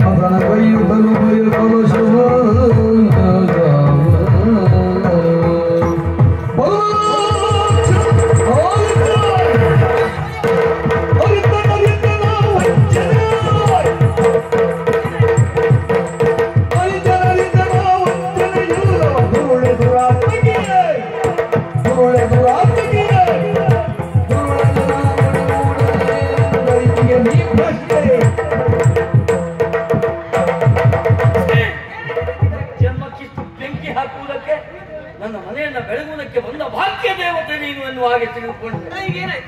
ಮಗನ ಕೈಯುತ್ತಲು ಬಯಕಲು ಶುಭ ನನ್ನ ಮನೆಯನ್ನ ಬೆಳಗುವುದಕ್ಕೆ ಬಂದ ಭಾಗ್ಯ ದೇವತೆ ನೀನು ಎನ್ನುವ ಹಾಗೆ ತಿಳಿದುಕೊಂಡೆ.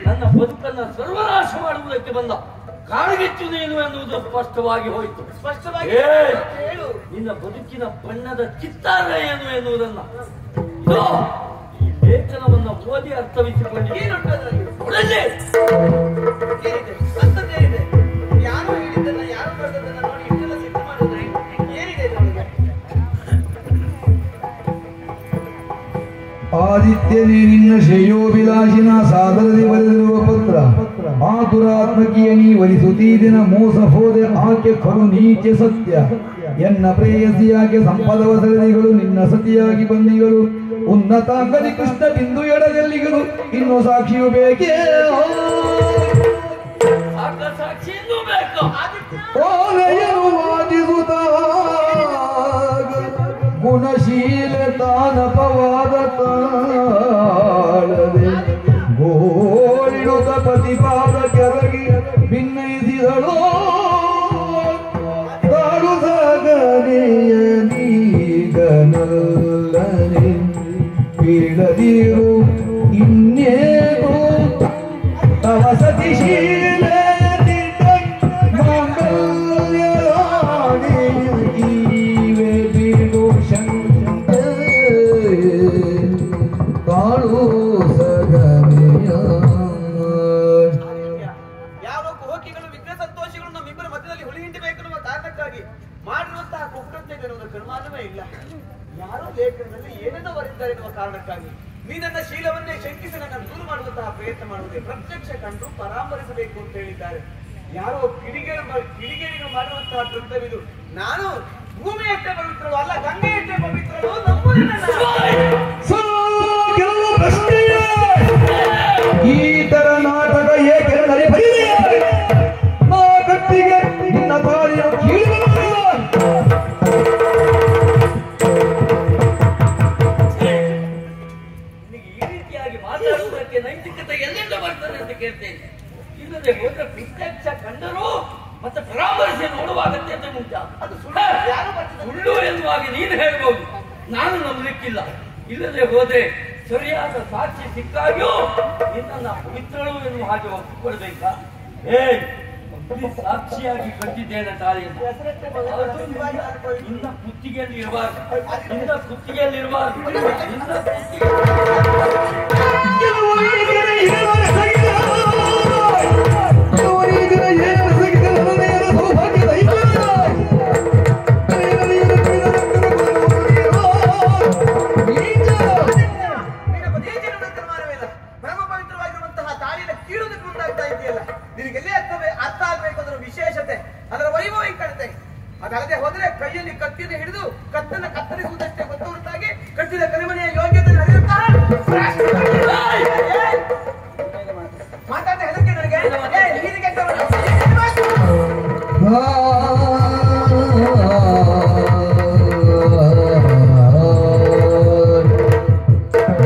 ನನ್ನ ಬದುಕನ್ನ ಸರ್ವನಾಶ ಮಾಡುವುದಕ್ಕೆ ಬಂದ ಕಾಡುಗಿಚ್ಚು ನೀನು ಎನ್ನುವುದು ಸ್ಪಷ್ಟವಾಗಿ ಹೋಯಿತು. ನಿನ್ನ ಬದುಕಿನ ಬಣ್ಣದ ಚಿತ್ತಾರ ಏನು ಎನ್ನುವುದನ್ನ ಈ ಲೇಖನವನ್ನ ಓದಿ ಅರ್ಥವಿಸಿಕೊಂಡಿದ್ದೇನೆ. ಯಾರು ಹೇಳಿದ್ದನ್ನ ಯಾರು ಬರೆದದನ್ನ ನೋಡಿ ಇಷ್ಟೆಲ್ಲ ಸಿದ್ಧ ಮಾಡಿದ್ರೆ ಏನಿದೆ ಇದರೊಳಗೆ? ಆದಿತ್ಯನೇ ನಿನ್ನ ಶ್ರೇಯೋಭಿಲಾಷಿನ ಸಾದರದಿ ಬರೆದಿರುವ ಪತ್ರ ಆತುರಾತ್ಮಕೀಯ ನೀ ವರಿಸುತ್ತೀ ದಿನ ಮೋಸ ಹೋದೆ ಆಕೆ ಕರು ನೀಚೆ ಸತ್ಯ ಎನ್ನ ಪ್ರೇಯಸಿಯಾಗಿ ಸಂಪದವ ಸರದಿಗಳು ನಿನ್ನ ಸತಿಯಾಗಿ ಬಂದಿಗಳು ಉನ್ನತ ಅಂಗದಿ ಕೃಷ್ಣ ಬಿಂದು ಎಡದಲ್ಲಿಗಳು ಇನ್ನು ಸಾಕ್ಷಿಯು ಬೇಕೇ ಓಲೆಯನು ವಾದಿಸುತ್ತ ಗುಣಶೀಲ ತಾನಪವಾದ ತಾಳದೆ ಗೋಳಿಡುತ್ತ ಪ್ರತಿಪಾದ ಕೆರಗಿ ಭಿನ್ನಯಿಸಿದಳು ತಾಳು ಸಾಗನೆಯ ನೀಗನಲ್ಲನೆ ಪೀಡದಿರು ಇನ್ನೇನು ತವ ಸತಿಶೀಲ ಮಾಡಿರುವಂತಹ ಕುಕೃತ್ಯ ಕರ್ಮಾನವೇ ಇಲ್ಲ. ಯಾರೋ ಲೇಖನದಲ್ಲಿ ಏನೇನೋ ಬರೆದಿದ್ದಾರೆ ಎನ್ನುವ ಕಾರಣಕ್ಕಾಗಿ ನೀ ನನ್ನ ಶೀಲವನ್ನೇ ಶಂಕಿಸಿ ನನ್ನ ದೂರು ಮಾಡುವಂತಹ ಪ್ರಯತ್ನ ಮಾಡುವುದೇ ಪ್ರತ್ಯಕ್ಷ ಕಂಡು ಪರಾಮರಿಸಬೇಕು ಅಂತ ಹೇಳಿದ್ದಾರೆ. ಯಾರೋ ಕಿಡಿಗೇಡಿಗಳು ಮಾಡುವಂತಹ ಕೃತ್ಯವಿದು. ನಾನು ಭೂಮಿಯಷ್ಟೇ ಪವಿತ್ರಳು ಅಲ್ಲ, ಗಂಗೆಯಷ್ಟೇ ಪವಿತ್ರಳು. ಈ ತರ ನಾಟಕ ಏಕೆ ಕತ್ತಿಗೆ ನಿನ್ನ ತಾಳಿಯ ಮಾತಾಡುವುದಕ್ಕೆ ನೈತಿಕತೆ ಎಲ್ಲಿಂದ ಬರ್ತದೆ ಅಂತ ಕೇಳ್ತೇನೆ. ಇಲ್ಲದೆ ಹೋದ್ರೆ ಪ್ರತ್ಯಕ್ಷ ಕಂಡರೂ ಮತ್ತೆ ಪರಾಮರ್ಶೆ ನೋಡುವಾಗತ್ತೆ ಅಂತ ಮುಂಚೆ ಅದು ಸುಳ್ಳು ಎನ್ನುವಾಗ ನೀನು ಹೇಳ್ಬೋದು, ನಾನು ನಂಬಲಿಕ್ಕಿಲ್ಲ. ಇಲ್ಲದೆ ಹೋದ್ರೆ ಸರಿಯಾದ ಸಾಕ್ಷಿ ಸಿಕ್ಕಾಗ್ಯೂ ನಿನ್ನ ಪವಿತ್ರಳು ಎನ್ನುವ ಹಾಗೆ ಒಪ್ಪಿಕೊಳ್ಬೇಕಾ? ಸಾಕ್ಷಿಯಾಗಿ ಕಟ್ಟಿದ್ದೇನೆ ತಾಳಿಯನ್ನು. ನಿನ್ನ ಕುತ್ತಿಗೆಯಲ್ಲಿ ಇರಬಾರ್ದು, ನಿನ್ನ ಕುತ್ತಿಗೆಯಲ್ಲಿ ಇರಬಾರ್ದು, ನಿನ್ನ ಅದಲ್ಲದೆ ಹೋದ್ರೆ ಕೈಯಲ್ಲಿ ಕತ್ತಿನ ಹಿಡಿದು ಕತ್ತನ್ನು ಕತ್ತರಿಸುವುದಷ್ಟೇ ಗೊತ್ತು ಹೊರತಾಗಿ ಕಟ್ಟಿದ ಕರಿಮನೆಯ ಯೋಗ್ಯತೆ ಮಾತಾಡ ಹೆದರಿಕೆ ನನಗೆ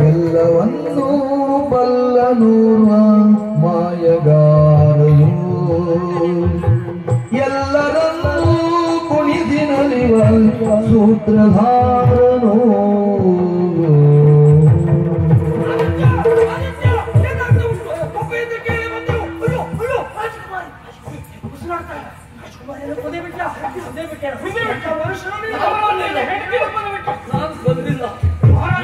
ಎಲ್ಲವನ್ನೂ ಬಲ್ಲನೂರ್ವ ಮಾಯಗಾರನು ಎಲ್ಲರನ್ನೂ ಕುಣಿದಿನಲಿವ ಸೂತ್ರಧಾರನು ನಾನು ಬಂದಿಲ್ಲ.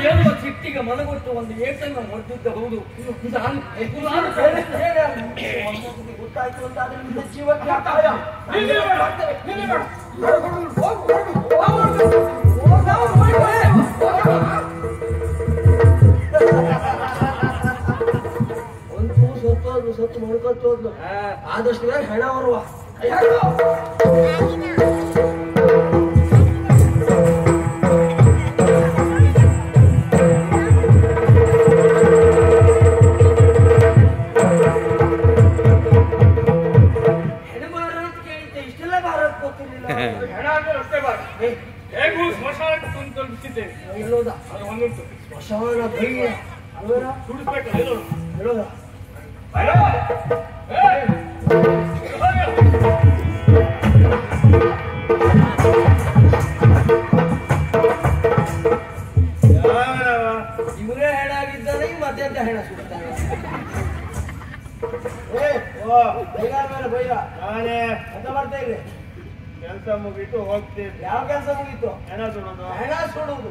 ಏನೋ ಸಿಟ್ಟಿಗೆ ಮನಗೊಟ್ಟು ಒಂದು ಏಟನ್ನು ಹೊಡೆದಿದ್ದ. ಹೌದು, ಗೊತ್ತಾಯ್ತು ಅಂತ ಅದರಿಂದ ಜೀವಕ್ಕೆ ಅಪಾಯ. ಒಂದು ಸತ್ತು ಮಾಡ್ಕೊತ ಹೋದ್ಲು. ಆದಷ್ಟು ಹೆಣ ಬರುವ ಬರ್ತಿರ್ಲಿಲ್ಲ ಹೆಣ ಅಂದ್ರೆ ಅಷ್ಟೇ ಬಾರ ಹೇಗೂ ಸ್ಮಶಾನಕ್ಕೆ ತಲುಪಿಸಿದ್ದೇವೆ ಎಲ್ಲೋದ ಅದು ಒಂದುಂಟು ಸ್ಮಶಾನ ಭಯ್ಯ ಅಲ್ವೇನಾ ಸುಡಿಸ್ಬೇಕು ಹೇಳೋದು ಹೇಳೋದ ಇವರೇ ಹೆಣ ಆಗಿದ್ದಾನೆ ಮತ್ತೆಂತ ಹೆಣ ಸುಡ್ತಾನೆ ಮೇಲೆ ಬೈಯ ನಾನೇ ಅಂತ ಬರ್ತಾ ಇದೆ ಕೆಲಸ ಮುಗಿತು ಹೋಗ್ತೇವೆ ಯಾವ ಕೆಲಸ ಮುಗೀತು ಹೆಣ ಸುಡೋದು ಹೆಣ ಸುಡುವುದು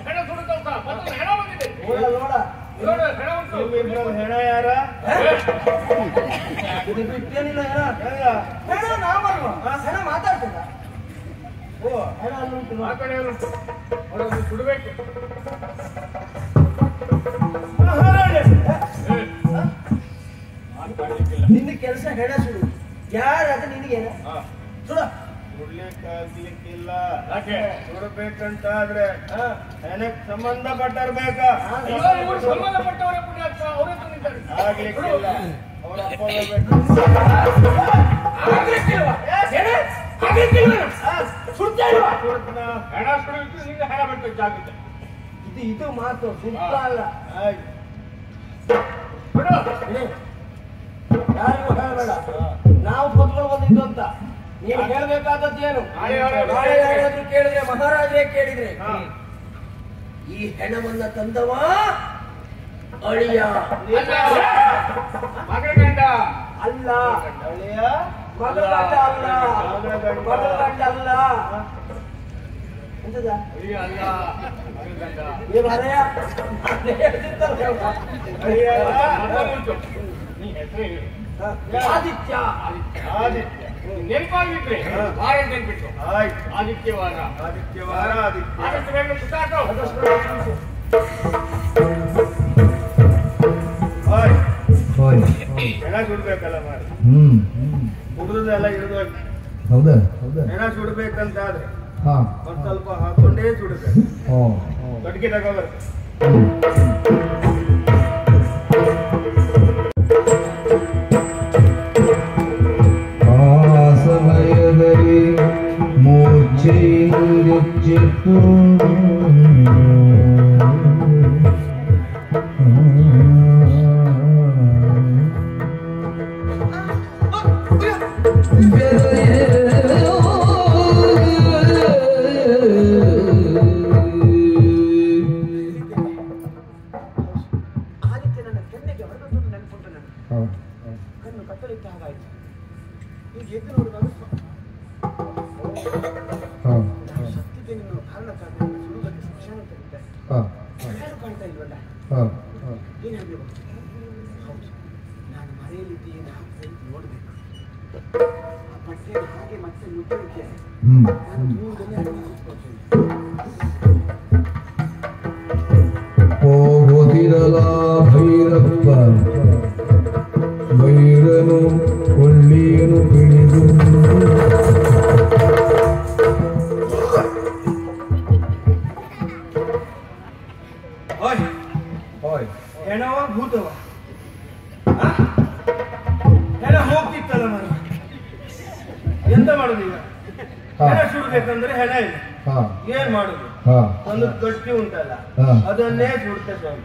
ಹೆಣ ಸುಡುತ್ತ ಮತ್ತೆ ಹೆಣ ಬಂದಿದೆ ನೋಡ ಹೆಣ ಯಾರ ಇದು ಬಿಟ್ಟೇನಿಲ್ಲ ಹೆಣ ಹೆಣ ನಾವಲ್ವಾ ಹೆಣ ಮಾತಾಡ್ತದ ಓ ಹೆಣ ಅಲ್ಲುಂಟು ಆ ಕಡೆ ಸುಡಬೇಕು ನಿನ್ನ ಕೆಲಸ ಹೆಣ ಸುಡು ಯಾರಾದ್ರೆ ನಿನಗೇನ ಸುಡ ಸುಡ್ಲಿಕ್ಕಾಗ್ಲಿಕ್ಕಿಲ್ಲ ಯಾಕೆ ಸುಡಬೇಕಂತಾದ್ರೆ ಹೆಣಕ್ ಸಂಬಂಧಪಟ್ಟಿರ್ಬೇಕಾ ಸಂಬಂಧಪಟ್ಟವರೇ ಆಗ್ಲಿಕ್ಕಿಲ್ಲ ಅವರ ಅಪ್ಪ ಬರ್ಬೇಕು ಹೆಣ ಸುಡಲಿಕ್ಕೆ ನಿಂಗೆ ಹೆಣ ಬರ್ಬೇಕು ಜಾಗ್ರತೆ ಇದು ಮಾತು ಸುತ್ತ ಅಲ್ಲ ಯಾರಿಗೂ ಹೇಳಬೇಡ ನಾವು ಕೂತ್ಕೊಂಡು ಬಂದಿದ್ದು ಅಂತ ನೀವು ಹೇಳ್ಬೇಕಾದದ್ದು ಏನು ನಾಳೆ ಯಾರಾದ್ರೂ ಕೇಳಿದ್ರೆ ಮಹಾರಾಜರೇ ಕೇಳಿದ್ರೆ ಈ ಹೆಣವನ್ನ ತಂದವ ಅಳಿಯ ಮಗಳ ಗಂಡ ಅಲ್ಲ ಅಳಿಯ ಮಗಳ ಗಂಡ ಅಲ್ಲ ಮಗಳ ಗಂಡ ಅಲ್ಲ ಎಂತದ ಅಳಿಯ ಅಲ್ಲ ಮಗಳ ಗಂಡ ಈ ಮರೆಯ ಅಳಿಯ ನೀ ಹೆಸರು ಹೇಳು ಆದಿತ್ಯ ಆದಿತ್ಯ ನೆನಪಾಗಿಟ್ರಿ ವಾರ ನೆನ್ಬಿಟ್ಟು ಆಯ್ತು ಆದಿತ್ಯವಾರ ಆದಿತ್ಯವಾರ ಆದಿತ್ಯ ಆದಷ್ಟು ಬೇಗ ಸುತ್ತಾಟು ಹೆಣ ಸುಡ್ಬೇಕಲ್ಲ ಮಾಡಿ ಹುಡುಗದೆಲ್ಲ ಹಿಡಿದೋಗಿ ಹೌದಾ ಹೆಣ ಸುಡ್ಬೇಕಂತಾದ್ರೆ ಹಾ ಒಂದ್ ಸ್ವಲ್ಪ ಹಾಕೊಂಡೇ ಸುಡ್ಬೇಕು ಕಟ್ಗೆ ತಗೋಬರ್ಬೇಕು ಆ ಸಮಯದಲ್ಲಿ ಮೂರ್ಛೆಯಿಂದೆಚ್ಚಿತ್ತು ಆದಿತ್ಯ ನನ್ನ ಕೆನ್ನೆಗೆ ಹೊಡೆದದ್ದು ನೆನ್ಪುಂಟು ನನಗೆ ಕಣ್ಣು ಕತ್ತಲಿಟ್ಟ ಹಾಗಾಯ್ತು ಈಗ ಎದ್ದು ನೋಡುವಾಗ ನಾನು ಸತ್ತಿದ್ದೇನೆ ಅನ್ನೋ ಕಾರಣಕ್ಕಾಗಿ ನನ್ನ ಸುಡುವುದಕ್ಕೆ ಸ್ಮಶಾನ ತೆಗಿದ್ದಾರೆ ಯಾರು ಕಾಣ್ತಾ ಇಲ್ವಲ್ಲ ಏನ್ ಹೇಳ್ಬೇಕು ಹೌದು ನಾನು ಮರೆಯಲಿದ್ದೀನ ನೋಡ್ಬೇಕು ಆ ಬಟ್ಟೆಯನ್ನು ಹಾಗೆ ಮತ್ತೆ ಮುಚ್ಚಲಿಕ್ಕೆ ನಾನು ದೂರದಲ್ಲಿ ಅಡುಗೆ ಕೂತ್ಕೊಳ್ತೇನೆ ಹೋಗುತ್ತಿರಲ ಭೈರಪ್ಪ ಭೈರನು ಕೊಳ್ಳಿಯನು ಹಿಡಿದು ಹೆಣವ ಭೂತವ ಹೆಣ ಹೋಗ್ತಿತ್ತಲ್ಲ ನಾನು ಎಂತ ಮಾಡುದು ಈಗ ಹೆಣ ಸುಡ್ಬೇಕಂದ್ರೆ ಹೆಣ ಇಲ್ಲ ಏನ್ ಮಾಡುದು ಒಂದು ಗಟ್ಟಿ ಉಂಟಲ್ಲ ಅದನ್ನೇ ಸುಡ್ತೆ ಸ್ವಾಮಿ